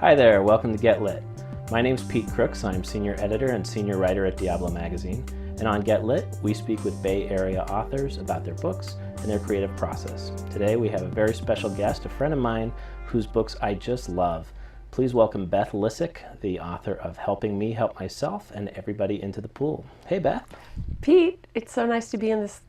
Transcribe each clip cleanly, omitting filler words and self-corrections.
Hi there, welcome to Get Lit. My name's Pete Crooks. I'm senior editor and senior writer at Diablo magazine. And on Get Lit, we speak with Bay Area authors about their books and their creative process. Today we have a very special guest, a friend of mine whose books I just love. Please welcome Beth Lisick, the author of Helping Me Help Myself and Everybody into the Pool. Hey, Beth. Pete, it's so nice to be in this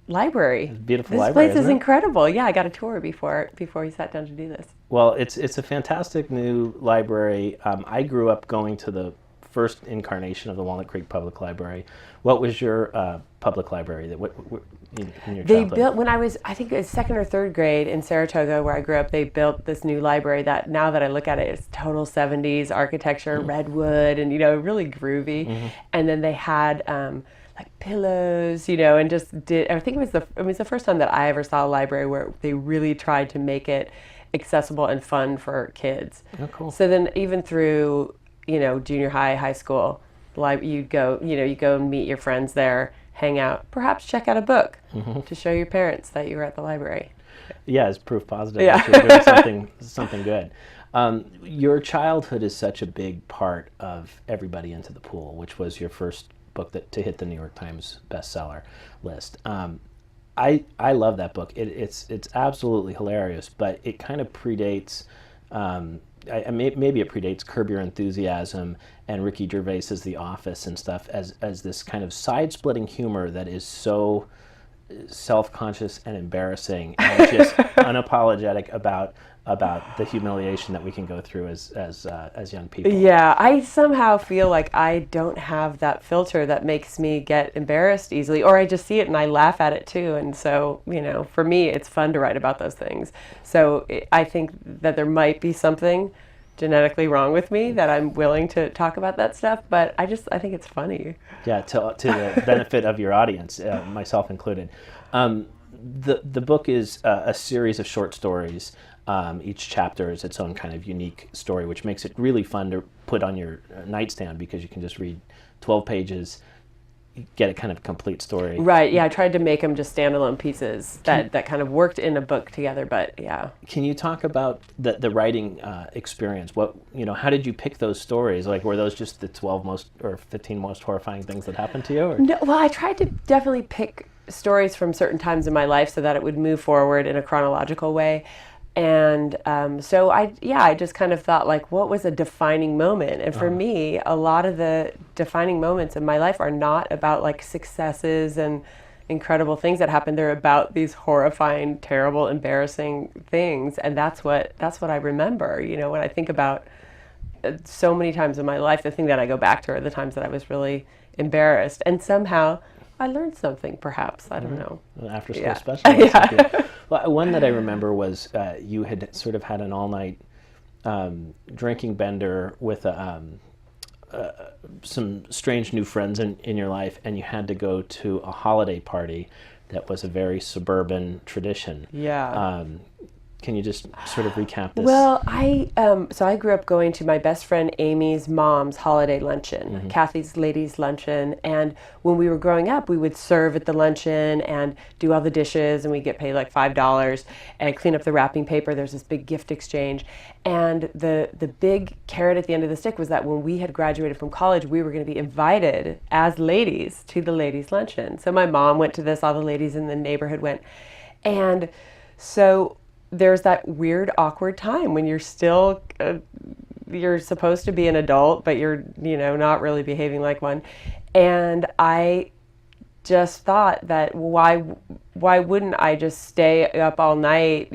library. Beautiful this library, place is isn't it? incredible. Yeah, I got a tour before we sat down to do this. Well, it's a fantastic new library. I grew up going to the first incarnation of the Walnut Creek Public Library. What was your public library in your They childhood? built, when I was, I think it was second or third grade in Saratoga where I grew up, they built this new library that now that I look at it, it's total 70s architecture, redwood, and, really groovy. Mm-hmm. And then they had like pillows, and just did, I think it was the first time that I ever saw a library where they really tried to make it accessible and fun for kids. Oh, cool. So then even through, junior high, high school, you go and meet your friends there, hang out, perhaps check out a book to show your parents that you were at the library. Yeah, it's proof positive Yeah. that you're doing something good. Your childhood is such a big part of Everybody into the Pool, which was your first book to hit the New York Times bestseller list. I love that book. It's absolutely hilarious, but it kind of predates. Maybe it predates Curb Your Enthusiasm and Ricky Gervais's The Office and stuff as this kind of side-splitting humor that is so self-conscious and embarrassing and just unapologetic about the humiliation that we can go through as young people. Yeah, I somehow feel like I don't have that filter that makes me get embarrassed easily, or I just see it and I laugh at it too. And so, for me, it's fun to write about those things. So I think that there might be something genetically wrong with me that I'm willing to talk about that stuff, but I think it's funny. Yeah, to the benefit of your audience, myself included. The book is a series of short stories. Each chapter is its own kind of unique story, which makes it really fun to put on your nightstand because you can just read 12 pages, get a kind of complete story. Right, yeah, I tried to make them just standalone pieces that kind of worked in a book together, but yeah. Can you talk about the writing experience? How did you pick those stories? Like, were those just the 12 most or 15 most horrifying things that happened to you? Or? No, well, I tried to definitely pick stories from certain times in my life so that it would move forward in a chronological way. And so I just kind of thought, like, what was a defining moment? And for me, a lot of the defining moments in my life are not about like successes and incredible things that happened. They're about these horrifying, terrible, embarrassing things. And that's what I remember. When I think about so many times in my life, the thing that I go back to are the times that I was really embarrassed. And somehow I learned something, perhaps. I don't know. After school Yeah. special. Yeah. Well, one that I remember was you had sort of had an all-night drinking bender with some strange new friends in your life, and you had to go to a holiday party that was a very suburban tradition. Yeah. Can you just sort of recap this? Well, I grew up going to my best friend Amy's mom's holiday luncheon, Kathy's Ladies Luncheon, and when we were growing up, we would serve at the luncheon and do all the dishes, and we'd get paid like $5 and clean up the wrapping paper. There's this big gift exchange, and the big carrot at the end of the stick was that when we had graduated from college, we were going to be invited as ladies to the ladies' luncheon. So my mom went to this, all the ladies in the neighborhood went, and so there's that weird, awkward time when you're still, you're supposed to be an adult, but you're, not really behaving like one. And I just thought that why wouldn't I just stay up all night,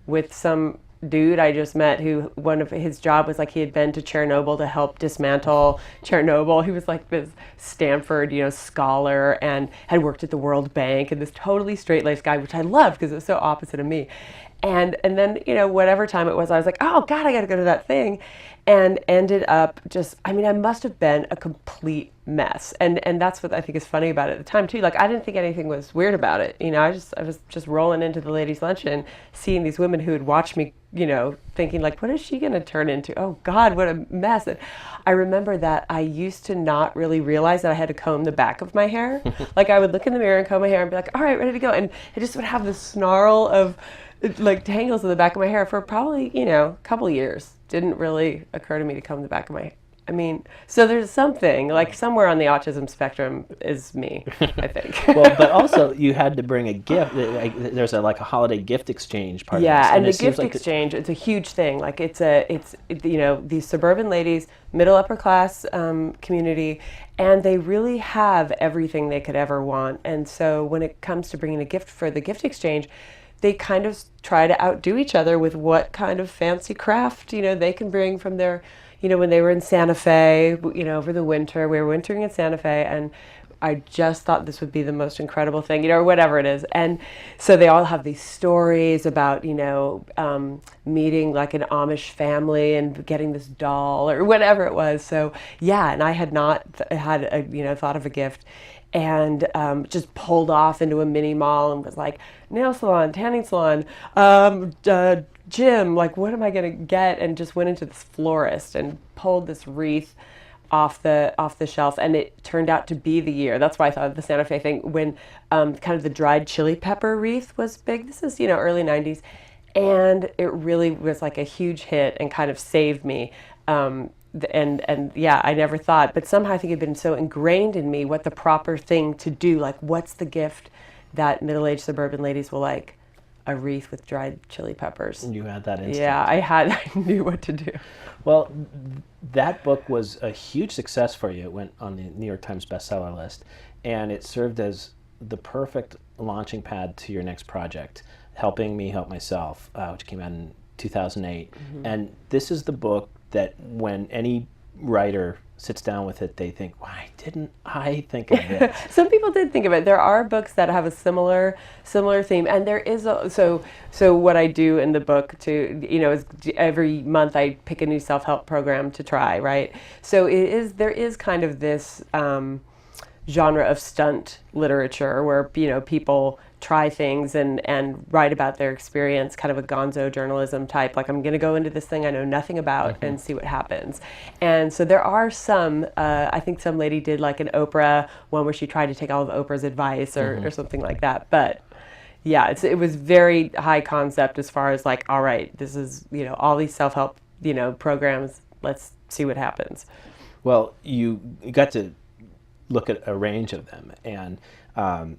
with some dude I just met who one of his job was like he had been to Chernobyl to help dismantle Chernobyl. He was like this Stanford, scholar and had worked at the World Bank, and this totally straight-laced guy, which I loved because it was so opposite of me. And then, whatever time it was, I was like, oh God, I got to go to that thing. And ended up I must have been a complete mess. And that's what I think is funny about it at the time too. Like, I didn't think anything was weird about it. I was just rolling into the ladies' luncheon, seeing these women who had watched me, thinking like, what is she going to turn into? Oh God, what a mess. And I remember that I used to not really realize that I had to comb the back of my hair. Like, I would look in the mirror and comb my hair and be like, all right, ready to go. And I just would have this snarl of like tangles in the back of my hair for probably, a couple years. Didn't really occur to me to comb the back of my I mean, so there's something, like somewhere on the autism spectrum is me, I think. Well, but also you had to bring a gift. Like, there's like a holiday gift exchange part of this. Yeah, and the it seems gift like exchange, it's a huge thing. Like these suburban ladies, middle upper class community, and they really have everything they could ever want. And so when it comes to bringing a gift for the gift exchange, they kind of try to outdo each other with what kind of fancy craft, they can bring from their, when they were in Santa Fe, over the winter, we were wintering in Santa Fe, and I just thought this would be the most incredible thing, or whatever it is. And so they all have these stories about, meeting like an Amish family and getting this doll or whatever it was. So yeah, and I had not had thought of a gift, and just pulled off into a mini mall and was like, nail salon, tanning salon, gym, like what am I going to get? And just went into this florist and pulled this wreath off the shelf, and it turned out to be the year. That's why I thought of the Santa Fe thing, when kind of the dried chili pepper wreath was big. This is early 90s, and it really was like a huge hit and kind of saved me. And yeah, I never thought, but somehow I think it had been so ingrained in me what the proper thing to do, like what's the gift that middle-aged suburban ladies will like? A wreath with dried chili peppers. you had that instinct. Yeah, I knew what to do. Well, that book was a huge success for you. It went on the New York Times bestseller list, and it served as the perfect launching pad to your next project, Helping Me Help Myself, which came out in 2008. Mm-hmm. And this is the book that when any writer sits down with it, they think, why didn't I think of it? Some people did think of it. There are books that have a similar theme, and there is so what I do in the book is every month I pick a new self-help program to try, right? So there is kind of this genre of stunt literature where people try things and write about their experience, kind of a gonzo journalism type, like I'm going to go into this thing I know nothing about mm-hmm. and see what happens. And so there are some, I think some lady did like an Oprah one where she tried to take all of Oprah's advice or something like that. But yeah, it was very high concept as far as like, all right, this is, all these self-help, programs, let's see what happens. Well, you got to look at a range of them, and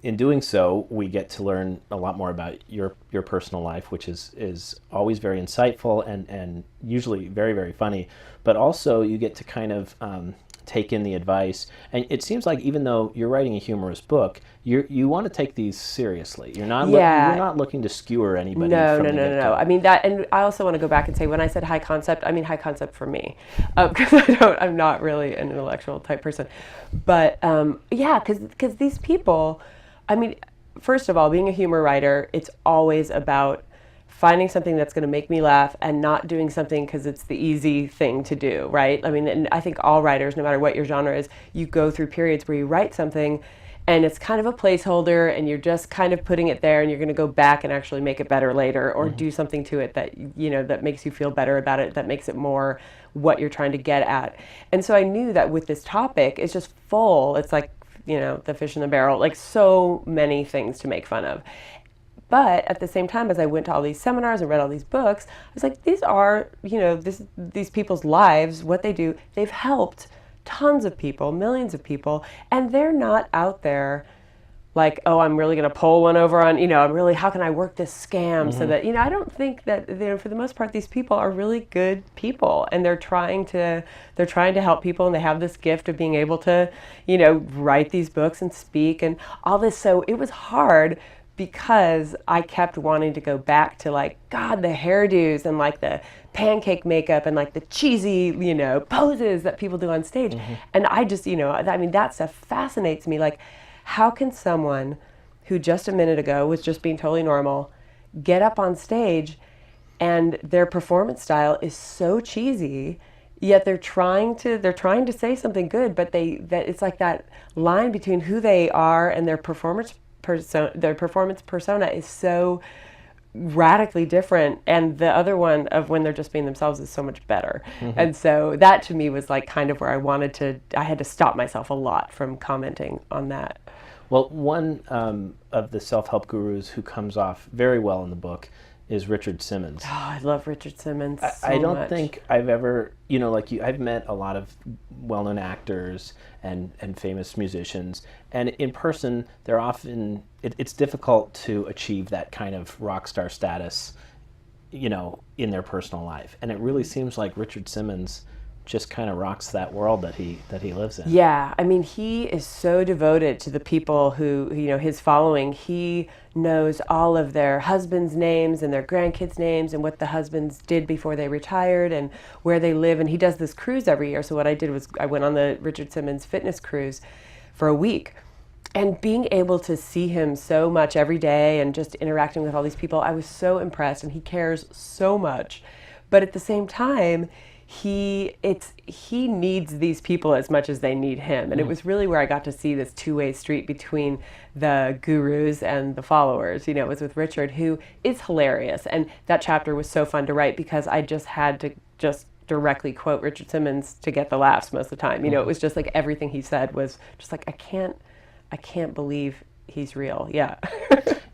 in doing so, we get to learn a lot more about your personal life, which is always very insightful and usually very, very funny. But also, you get to kind of take in the advice. And it seems like even though you're writing a humorous book, you want to take these seriously. You're not you're not looking to skewer anybody. No. I mean that, and I also want to go back and say when I said high concept, I mean high concept for me, because I'm not really an intellectual type person. But because these people, I mean, first of all, being a humor writer, it's always about finding something that's going to make me laugh and not doing something because it's the easy thing to do, right? I mean, and I think all writers, no matter what your genre is, you go through periods where you write something and it's kind of a placeholder and you're just kind of putting it there and you're going to go back and actually make it better later or do something to it that, that makes you feel better about it, that makes it more what you're trying to get at. And so I knew that with this topic, it's just full. It's like, the fish in the barrel, like so many things to make fun of. But at the same time, as I went to all these seminars and read all these books, I was like, these are, these people's lives, what they do, they've helped tons of people, millions of people, and they're not out there like, oh, I'm really going to pull one over on, how can I work this scam so that, I don't think that, for the most part, these people are really good people, and they're trying to help people, and they have this gift of being able to, write these books and speak and all this. So it was hard, because I kept wanting to go back to like, God, the hairdos and like the pancake makeup and like the cheesy, poses that people do on stage. And I just, that stuff fascinates me. Like, how can someone who just a minute ago was just being totally normal get up on stage and their performance style is so cheesy, yet they're trying to say something good, but it's like that line between who they are and their performance persona is so radically different, and the other one of when they're just being themselves is so much better. And so that to me was like kind of where I had to stop myself a lot from commenting on that. Well, one of the self-help gurus who comes off very well in the book is Richard Simmons. Oh, I love Richard Simmons so I don't much. think I've ever, you know, like you, I've met a lot of well-known actors and famous musicians, and in person, they're often, it's difficult to achieve that kind of rock star status, you know, in their personal life. And it really seems like Richard Simmons just kind of rocks that world that he lives in. Yeah, I mean, he is so devoted to the people who, you know, his following. He knows all of their husbands' names and their grandkids' names and what the husbands did before they retired and where they live. And he does this cruise every year. So what I did was I went on the Richard Simmons fitness cruise for a week. And being able to see him so much every day and just interacting with all these people, I was so impressed, and he cares so much. But at the same time, he needs these people as much as they need him. And it was really where I got to see this two-way street between the gurus and the followers. You know, it was with Richard, who is hilarious. And that chapter was so fun to write because I just had to just directly quote Richard Simmons to get the laughs most of the time. You know, it was just like everything he said was just like, I can't believe he's real. Yeah.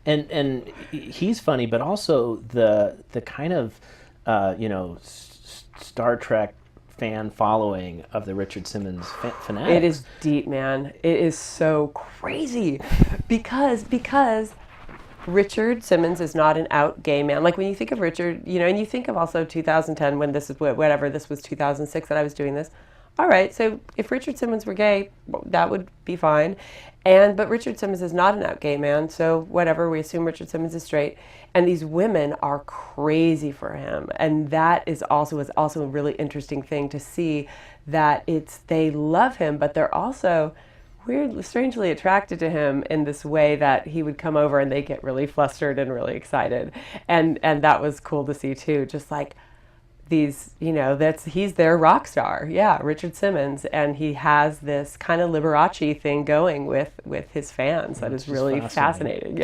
And he's funny, but also the kind of you know, Star Trek fan following of the Richard Simmons fanatics. It is deep, man. It is so crazy because Richard Simmons is not an out gay man. Like when you think of Richard, you know, and you think of also 2010 when this is whatever, this was 2006 that I was doing this. All right, so if Richard Simmons were gay, that would be fine. But Richard Simmons is not an out gay man, so whatever, we assume Richard Simmons is straight. And these women are crazy for him. And that was also a really interesting thing to see, that they love him, but they're also strangely attracted to him in this way that he would come over and they get really flustered and really excited. And that was cool to see too, just like these, you know, he's their rock star. Yeah, Richard Simmons. And he has this kind of Liberace thing going with his fans that is really fascinating. Yeah.